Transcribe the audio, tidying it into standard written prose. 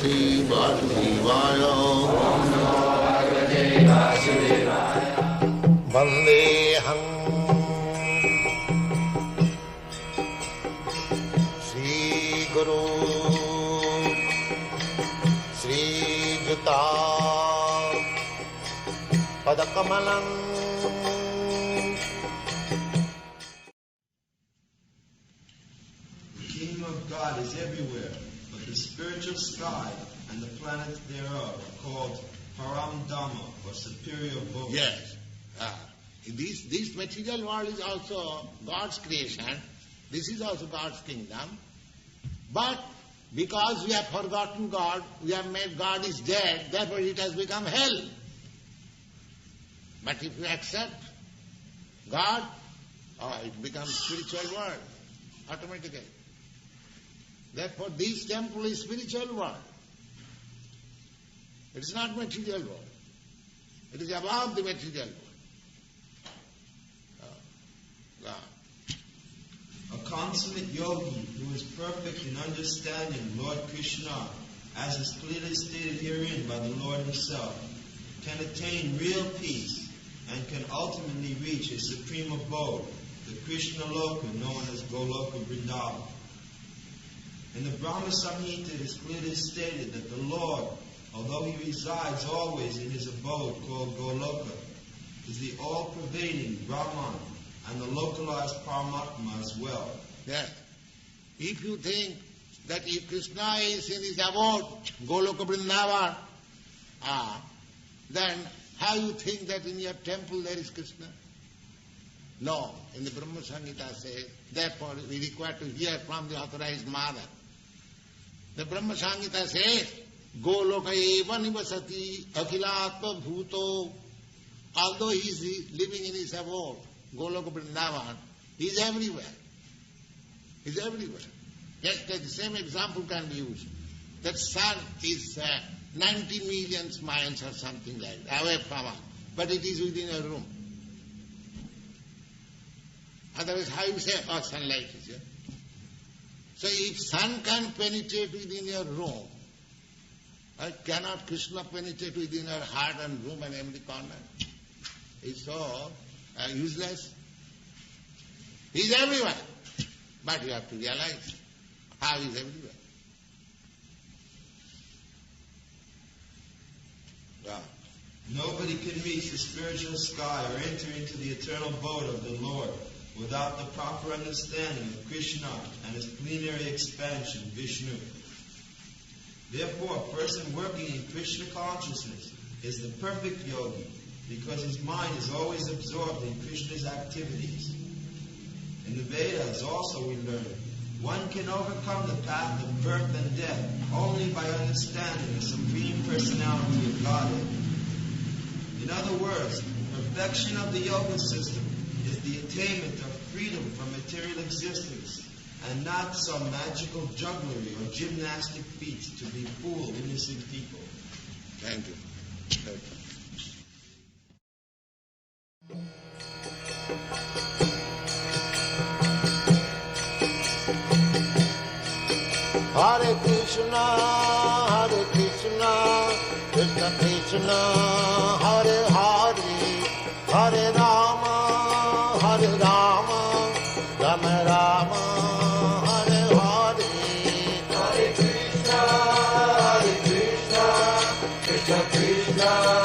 Bhagavate Vasudevaya. Om Namo Bhagavate Vasudevaya. Vandeham Sri Guru Sri Juta Padakamalam. The kingdom of God is everywhere, but the spiritual sky and the planets thereof are called Param Dhamma, or superior abode. Yes. This material world is also God's creation. This is also God's kingdom. But because we have forgotten God, we have made God is dead, therefore it has become hell. But if you accept God, it becomes spiritual world automatically. Therefore this temple is spiritual world. It is not material world. It is above the material world. A consummate yogi who is perfect in understanding Lord Krishna, as is clearly stated herein by the Lord himself, can attain real peace and can ultimately reach his supreme abode, the Krishna Loka known as Goloka Vrindavan. In the Brahma Samhita it is clearly stated that the Lord, although he resides always in his abode called Goloka, is the all-pervading Brahman and the localized Paramatma as well. Yes. If you think that if Krishna is in his abode, Goloka Vrindavan, then how you think that in your temple there is Krishna? No. In the Brahma Samhita says, therefore we require to hear from the authorized mother. The Brahma Samhita says, Goloka eva nivasati akhilatma bhuto. Although he is living in his abode, Goloka Vrindavan, he is everywhere. He is everywhere. Just the same example can be used. That sun is 90 million miles or something like that, away from us, but it is within a room. Otherwise, how you say, sunlight is here? So if sun can penetrate within your room, cannot Krishna penetrate within your heart and room and every corner? It's so useless. He is everywhere. But you have to realize how he is everywhere. Nobody can reach the spiritual sky or enter into the eternal abode of the Lord without the proper understanding of Krishna and his plenary expansion, Vishnu. Therefore, a person working in Krishna consciousness is the perfect yogi, because his mind is always absorbed in Krishna's activities. In the Vedas also we learn, one can overcome the path of birth and death only by understanding the Supreme Personality of Godhead. In other words, perfection of the yoga system is the attainment of freedom from material existence, and not some magical jugglery or gymnastic feats to befool innocent people. Thank you. Thank you. Hare Krishna, Krishna Krishna, Hare Hare, Hare Rama, Rama Rama, Hare Hare. Hare Krishna, Krishna Krishna.